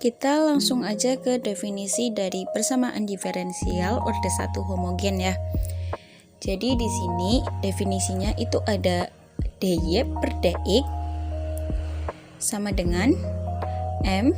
Kita langsung aja ke definisi dari persamaan diferensial orde 1 homogen ya. Jadi di sini definisinya itu ada dy per dx sama dengan m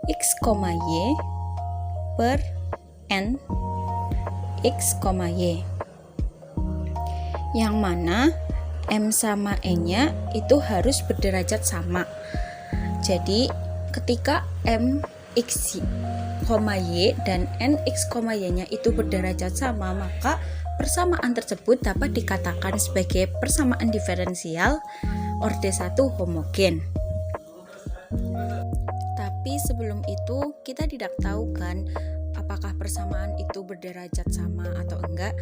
x, y per n x, y. Yang mana m sama n-nya itu harus berderajat sama. Jadi ketika m x, y dan n x, y-nya itu berderajat sama, maka persamaan tersebut dapat dikatakan sebagai persamaan diferensial orde 1 homogen. Tapi sebelum itu kita tidak tahu kan apakah persamaan itu berderajat sama atau enggak.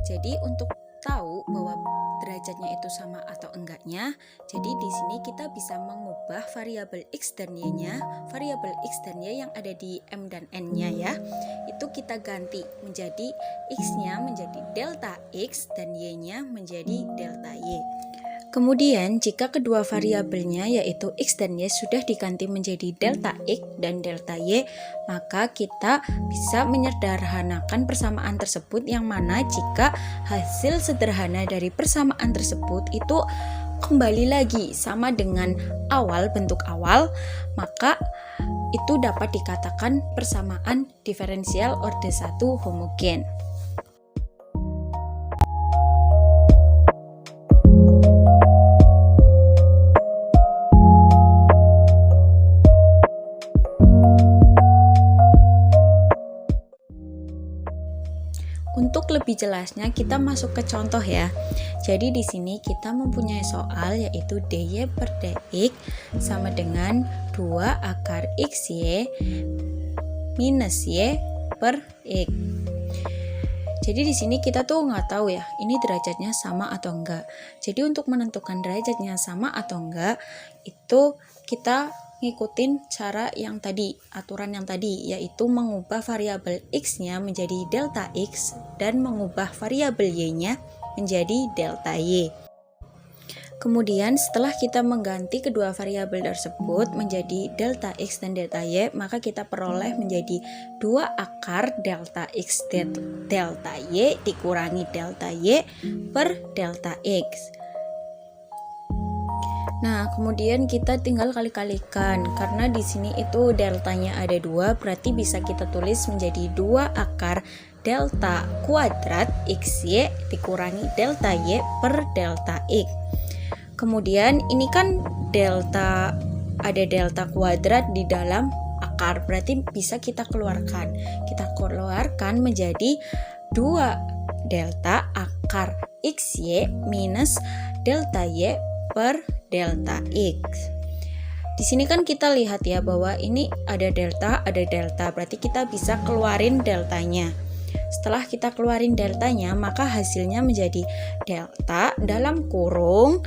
Jadi untuk tahu bahwa derajatnya itu sama atau enggaknya, jadi di sini kita bisa mengubah variabel x dan y-nya, variabel x dan y yang ada di m dan n-nya ya, itu kita ganti menjadi x-nya menjadi delta x dan y-nya menjadi delta y. Kemudian jika kedua variabelnya yaitu x dan y sudah diganti menjadi delta x dan delta y, maka kita bisa menyederhanakan persamaan tersebut, yang mana jika hasil sederhana dari persamaan tersebut itu kembali lagi sama dengan awal, bentuk awal, maka itu dapat dikatakan persamaan diferensial orde 1 homogen. Untuk lebih jelasnya kita masuk ke contoh ya. Jadi di sini kita mempunyai soal yaitu dy per dx sama dengan 2 akar xy minus y per x. Jadi di sini kita tuh nggak tahu ya, ini derajatnya sama atau enggak. Jadi untuk menentukan derajatnya sama atau enggak, itu kita ngikutin cara yang tadi, aturan yang tadi, yaitu mengubah variabel x-nya menjadi delta x dan mengubah variabel y-nya menjadi delta y. Kemudian setelah kita mengganti kedua variabel tersebut menjadi delta x dan delta y, maka kita peroleh menjadi 2 akar delta x delta y dikurangi delta y per delta x. Nah, kemudian kita tinggal kali-kalikan, karena di sini itu deltanya ada 2, berarti bisa kita tulis menjadi 2 akar delta kuadrat xy dikurangi delta y per delta x. Kemudian ini kan delta, ada delta kuadrat di dalam akar, berarti bisa kita keluarkan. Kita keluarkan menjadi 2 delta akar xy minus delta y per delta x. Di sini kan kita lihat ya bahwa ini ada delta, berarti kita bisa keluarin deltanya. Setelah kita keluarin deltanya, maka hasilnya menjadi delta dalam kurung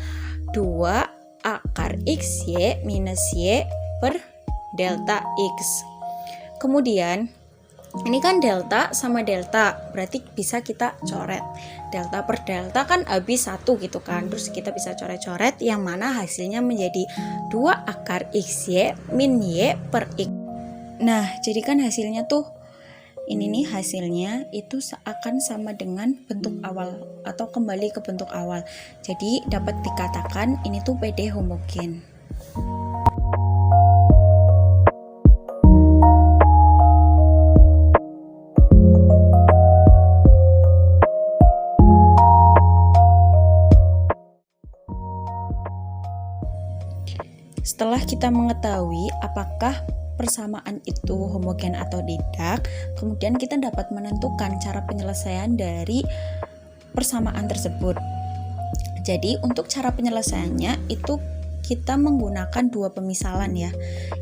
2 akar xy minus y per delta x. Kemudian ini kan delta sama delta, berarti bisa kita coret. Delta per delta kan habis 1 gitu kan, terus kita bisa coret-coret, yang mana hasilnya menjadi 2 akar xy min y per x. Nah, jadi kan hasilnya tuh, ini nih hasilnya itu akan sama dengan bentuk awal atau kembali ke bentuk awal. Jadi dapat dikatakan ini tuh PD homogen. Setelah kita mengetahui apakah persamaan itu homogen atau tidak, kemudian kita dapat menentukan cara penyelesaian dari persamaan tersebut. Jadi untuk cara penyelesaiannya itu kita menggunakan 2 pemisalan ya.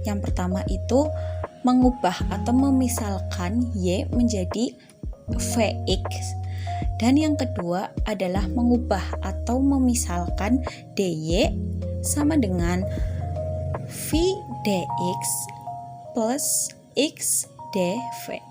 Yang pertama itu mengubah atau memisalkan y menjadi vx. Dan yang kedua adalah mengubah atau memisalkan dy sama dengan v dx plus x dv.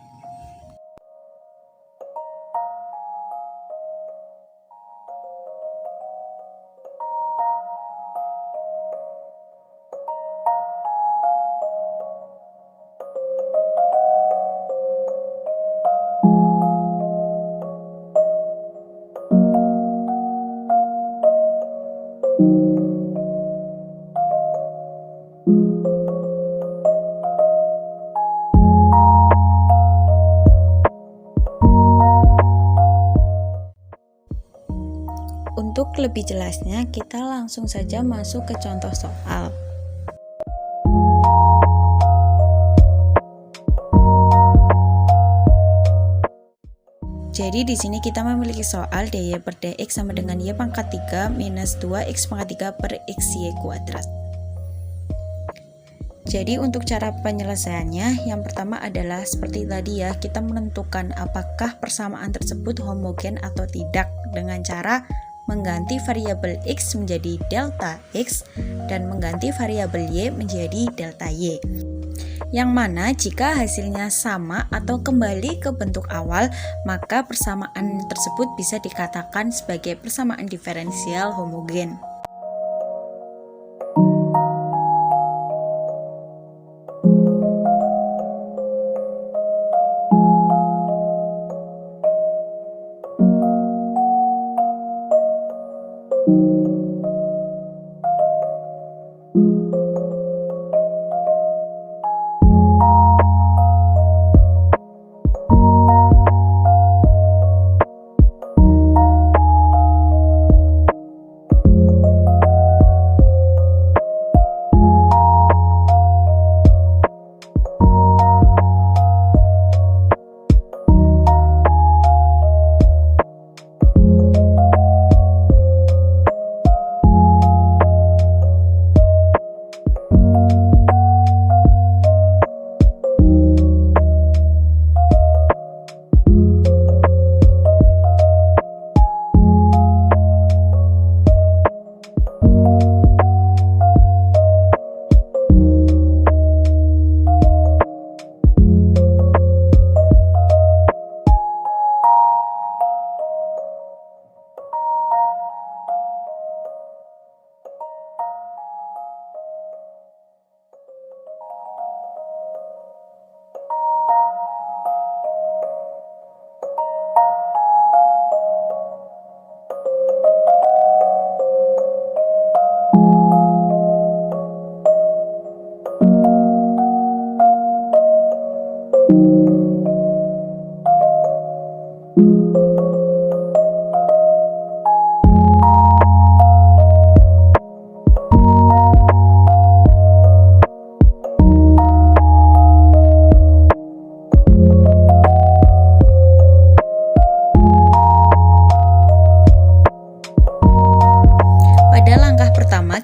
Untuk lebih jelasnya, kita langsung saja masuk ke contoh soal. Jadi di sini kita memiliki soal dy per dx sama dengan y pangkat 3 minus 2x pangkat 3 per xy kuadrat. Jadi untuk cara penyelesaiannya, yang pertama adalah seperti tadi ya, kita menentukan apakah persamaan tersebut homogen atau tidak dengan cara mengganti variabel x menjadi delta x dan mengganti variabel y menjadi delta y. Yang mana jika hasilnya sama atau kembali ke bentuk awal, maka persamaan tersebut bisa dikatakan sebagai persamaan diferensial homogen.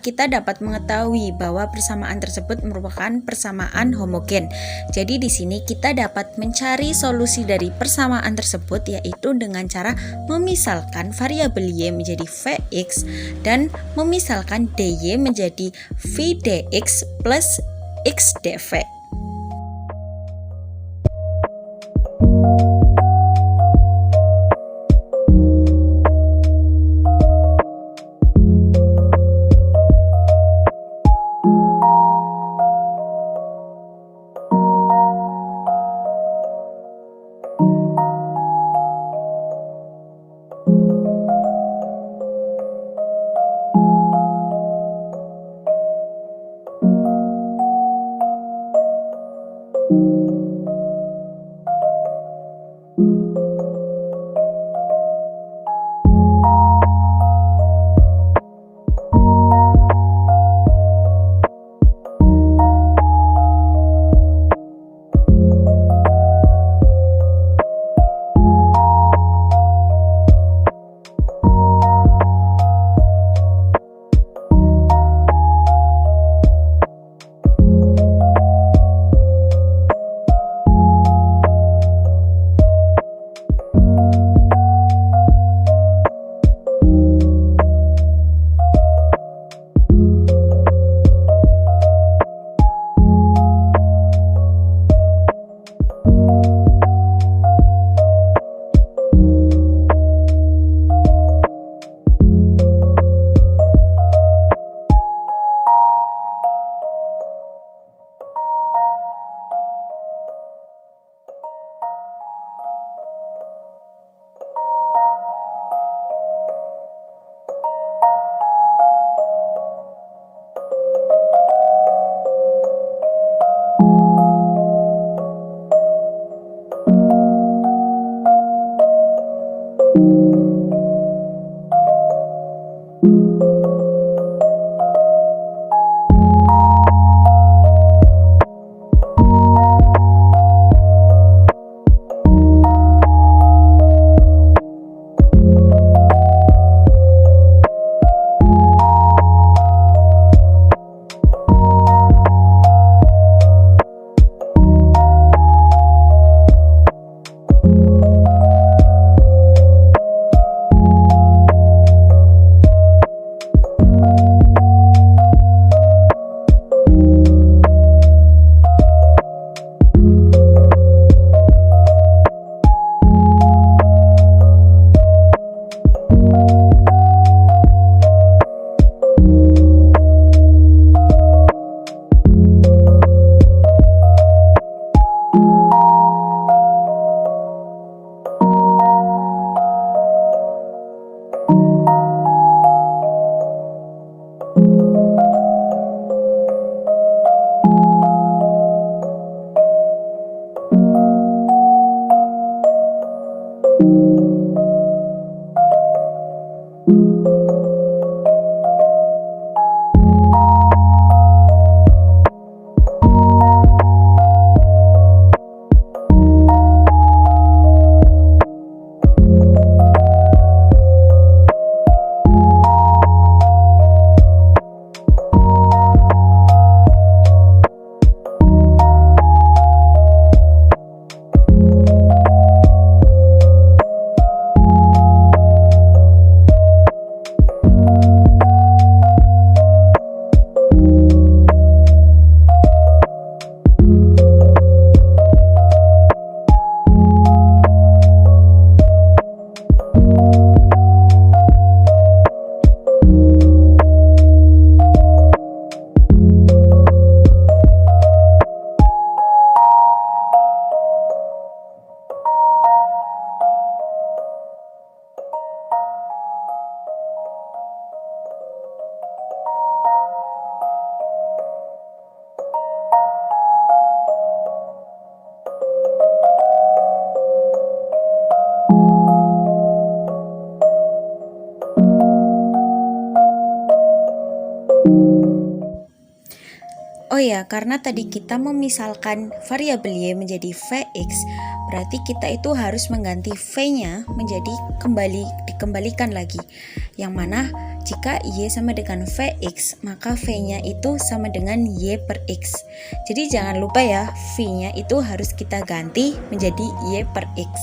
Kita dapat mengetahui bahwa persamaan tersebut merupakan persamaan homogen. Jadi di sini kita dapat mencari solusi dari persamaan tersebut, yaitu dengan cara memisalkan variabel y menjadi vx dan memisalkan dy menjadi v dx plus x dv. Oh ya, karena tadi kita memisalkan variabel y menjadi vx, berarti kita itu harus mengganti v-nya menjadi dikembalikan lagi. Yang mana jika y sama dengan vx, maka v-nya itu sama dengan y per x. Jadi jangan lupa ya, v-nya itu harus kita ganti menjadi y per x.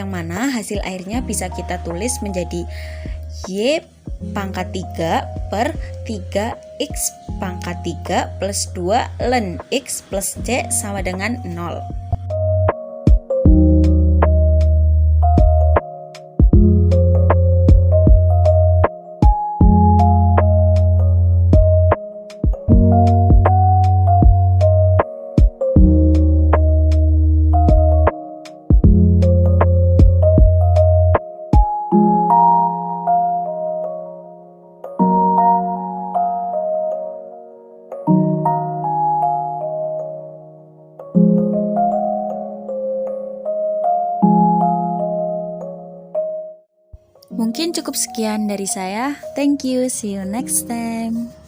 Yang mana hasil akhirnya bisa kita tulis menjadi y pangkat 3 per 3x pangkat 3 plus 2 ln x plus c sama dengan 0. Mungkin cukup sekian dari saya. Thank you. See you next time.